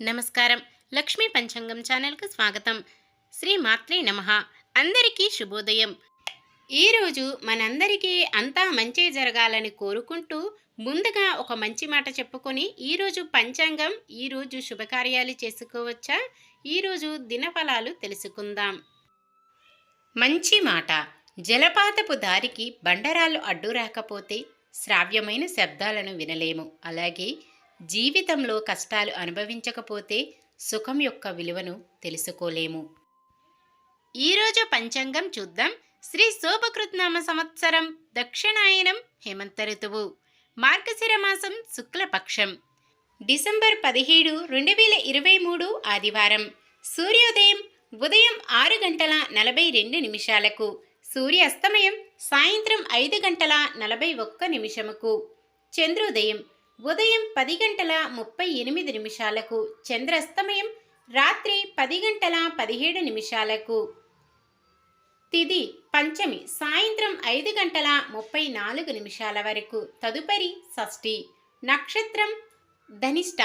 నమస్కారం. లక్ష్మీ పంచాంగం ఛానల్‌కు స్వాగతం. శ్రీ మాత్రే నమః. అందరికీ శుభోదయం. ఈరోజు మనందరికీ అంతా మంచే జరగాలని కోరుకుంటూ ముందుగా ఒక మంచి మాట చెప్పుకొని ఈరోజు పంచాంగం, ఈరోజు శుభకార్యాలు చేసుకోవచ్చా, ఈరోజు దినఫలాలు తెలుసుకుందాం. మంచి మాట. జలపాతపు దారికి బండరాళ్ళు అడ్డు రాకపోతే శ్రావ్యమైన శబ్దాలను వినలేము. అలాగే జీవితంలో కష్టాలు అనుభవించకపోతే సుఖం యొక్క విలువను తెలుసుకోలేము. ఈరోజు పంచాంగం చూద్దాం. శ్రీ శోభకృత్నామ సంవత్సరం దక్షిణాయనం హేమంత ఋతువు, మార్గశిర మాసం శుక్లపక్షం, డిసెంబర్ 17, 2023 ఆదివారం. సూర్యోదయం ఉదయం 6:42 సూర్యాస్తమయం సాయంత్రం 5:41 చంద్రోదయం ఉదయం 10:38 చంద్రాస్తమయం రాత్రి 10:17 తిథి పంచమి సాయంత్రం 5:34 వరకు. తదుపరి షష్ఠి. నక్షత్రం ధనిష్ట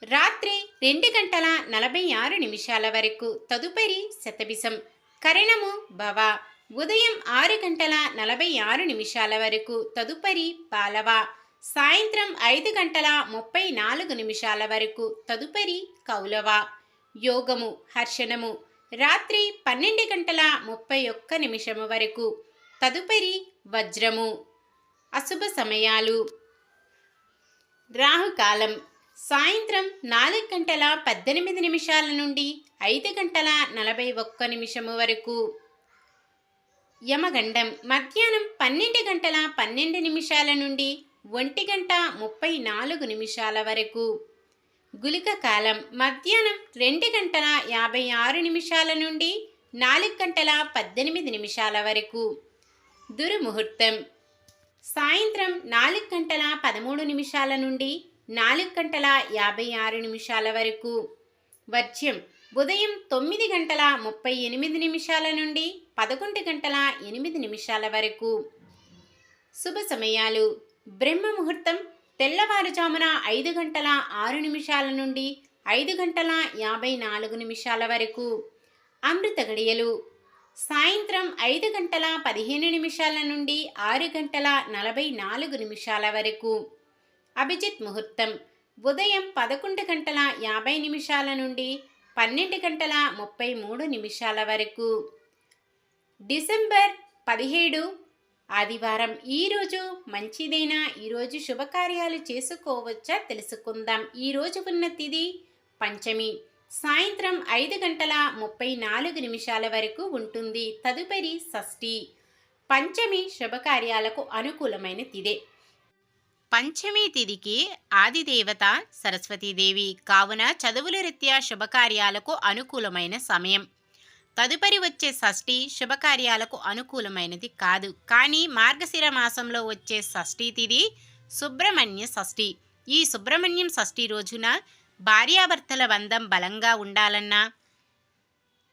రాత్రి 2:46 వరకు. తదుపరి శతభిషం. కరణము భవ ఉదయం 6:46 వరకు. తదుపరి పాలవ సాయంత్రం 5:34 వరకు. తదుపరి కౌలవ. యోగము హర్షణము రాత్రి 12:31 వరకు. తదుపరి వజ్రము. అశుభ సమయాలు. రాహుకాలం సాయంత్రం 4:18 నుండి 5:41 వరకు. యమగండం మధ్యాహ్నం 12:12 నుండి 1:34 వరకు. గుళిక కాలం మధ్యాహ్నం 2:56 నుండి 4:18 వరకు. దుర్ముహూర్తం సాయంత్రం 4:13 నుండి 4:56 వరకు. వర్జ్యం ఉదయం 9:38 నుండి 11:08 వరకు. శుభ సమయాలు. బ్రహ్మ ముహూర్తం తెల్లవారుజామున 5:06 నుండి 5:54 వరకు. అమృత గడియలు సాయంత్రం 5:15 నుండి 6:44 వరకు. అభిజిత్ ముహూర్తం ఉదయం 11:50 నుండి 12:33 వరకు. డిసెంబర్ 17 ఆదివారం. ఈరోజు మంచిదేనా? ఈరోజు శుభకార్యాలు చేసుకోవచ్చా తెలుసుకుందాం. ఈరోజు ఉన్న తిథి పంచమి సాయంత్రం 5:34 వరకు ఉంటుంది. తదుపరి షష్ఠి. పంచమి శుభకార్యాలకు అనుకూలమైన తిథే. పంచమి తిథికి ఆదిదేవత సరస్వతీదేవి కావున చదువుల రీత్యా శుభకార్యాలకు అనుకూలమైన సమయం. తదుపరి వచ్చే షష్ఠి శుభకార్యాలకు అనుకూలమైనది కాదు. కానీ మార్గశిర మాసంలో వచ్చే షష్ఠి తిథి సుబ్రహ్మణ్య షష్ఠి. ఈ సుబ్రహ్మణ్యం షష్ఠి రోజున భార్యాభర్తల బంధం బలంగా ఉండాలన్నా,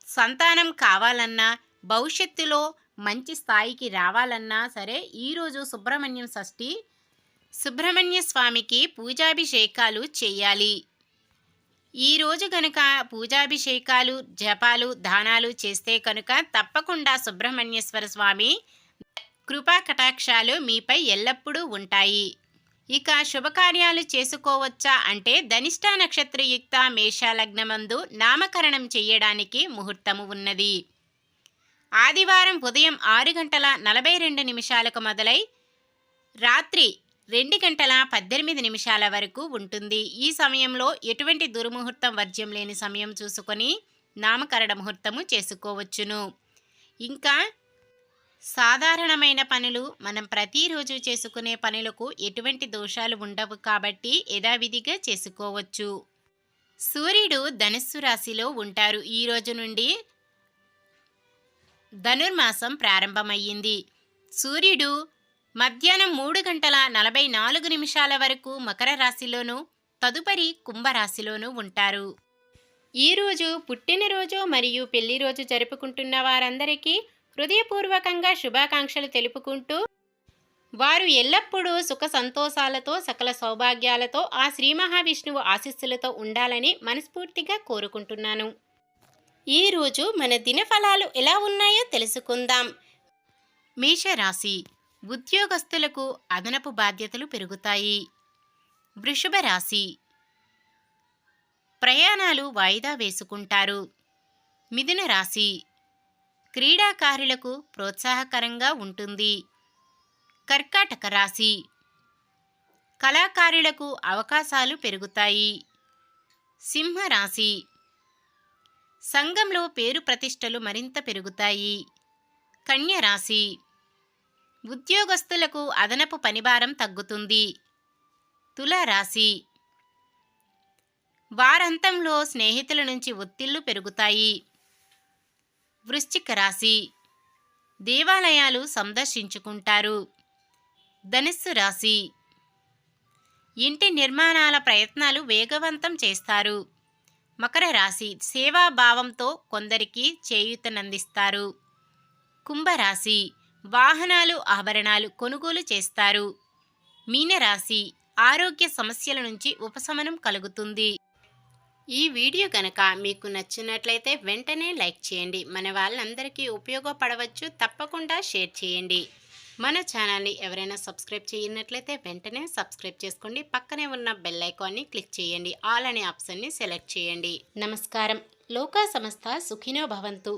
సంతానం కావాలన్నా, భవిష్యత్తులో మంచి స్థాయికి రావాలన్నా సరే ఈరోజు సుబ్రహ్మణ్యం షష్ఠి సుబ్రహ్మణ్య స్వామికి పూజాభిషేకాలు చేయాలి. ఈరోజు కనుక పూజాభిషేకాలు, జపాలు, దానాలు చేస్తే కనుక తప్పకుండా సుబ్రహ్మణ్యేశ్వర స్వామి కృపా కటాక్షాలు మీపై ఎల్లప్పుడూ ఉంటాయి. ఇక శుభకార్యాలు చేసుకోవచ్చా అంటే ధనిష్ట నక్షత్రయుక్త మేషలగ్నమందు నామకరణం చేయడానికి ముహూర్తము ఉన్నది. ఆదివారం ఉదయం 6:42 మొదలై రాత్రి 2:18 వరకు ఉంటుంది. ఈ సమయంలో ఎటువంటి దుర్ముహూర్తం వర్జ్యం లేని సమయం చూసుకొని నామకరణ ముహూర్తము చేసుకోవచ్చును. ఇంకా సాధారణమైన పనులు మనం ప్రతిరోజు చేసుకునే పనులకు ఎటువంటి దోషాలు ఉండవు కాబట్టి యథావిధిగా చేసుకోవచ్చు. సూర్యుడు ధనుస్సు రాశిలో ఉంటారు. ఈ రోజు నుండి ధనుర్మాసం ప్రారంభమయ్యింది. సూర్యుడు మధ్యాహ్నం 3:44 వరకు మకర రాశిలోను, తదుపరి కుంభరాశిలోనూ ఉంటారు. ఈరోజు పుట్టినరోజు మరియు పెళ్లిరోజు జరుపుకుంటున్న వారందరికీ హృదయపూర్వకంగా శుభాకాంక్షలు తెలుపుకుంటూ వారు ఎల్లప్పుడూ సుఖ సంతోషాలతో సకల సౌభాగ్యాలతో ఆ శ్రీ మహావిష్ణువు ఆశీస్సులతో ఉండాలని మనస్ఫూర్తిగా కోరుకుంటున్నాను. ఈరోజు మన దినఫలాలు ఎలా ఉన్నాయో తెలుసుకుందాం. మేషరాశి, ఉద్యోగస్తులకు అదనపు బాధ్యతలు పెరుగుతాయి. వృషభ రాశి, ప్రయాణాలు వాయిదా వేసుకుంటారు. మిథున రాశి, క్రీడాకారులకు ప్రోత్సాహకరంగా ఉంటుంది. కర్కాటక రాశి, కళాకారులకు అవకాశాలు పెరుగుతాయి. సింహరాశి, సంఘంలో పేరు ప్రతిష్టలు మరింత పెరుగుతాయి. కన్య రాశి, ఉద్యోగస్తులకు అదనపు పనిభారం తగ్గుతుంది. తులారాశి, వారాంతంలో స్నేహితుల నుంచి ఒత్తిళ్లు పెరుగుతాయి. వృశ్చిక రాశి, దేవాలయాలు సందర్శించుకుంటారు. ధనుస్సు రాశి, ఇంటి నిర్మాణాల ప్రయత్నాలు వేగవంతం చేస్తారు. మకర రాశి, సేవాభావంతో కొందరికి చేయూతనందిస్తారు. కుంభరాశి, వాహనాలు ఆభరణాలు కొనుగోలు చేస్తారు. మీనరాశి, ఆరోగ్య సమస్యల నుంచి ఉపశమనం కలుగుతుంది. ఈ వీడియో కనుక మీకు నచ్చినట్లయితే వెంటనే లైక్ చేయండి. మన వాళ్ళందరికీ ఉపయోగపడవచ్చు. తప్పకుండా షేర్ చేయండి. మన ఛానల్ని ఎవరైనా సబ్స్క్రైబ్ చేయనట్లయితే వెంటనే సబ్స్క్రైబ్ చేసుకోండి. పక్కనే ఉన్న బెల్ ఐకాన్ని క్లిక్ చేయండి. ఆల్ అనే ఆప్షన్ని సెలెక్ట్ చేయండి. నమస్కారం. లోకా సమస్త సుఖినో భవంతు.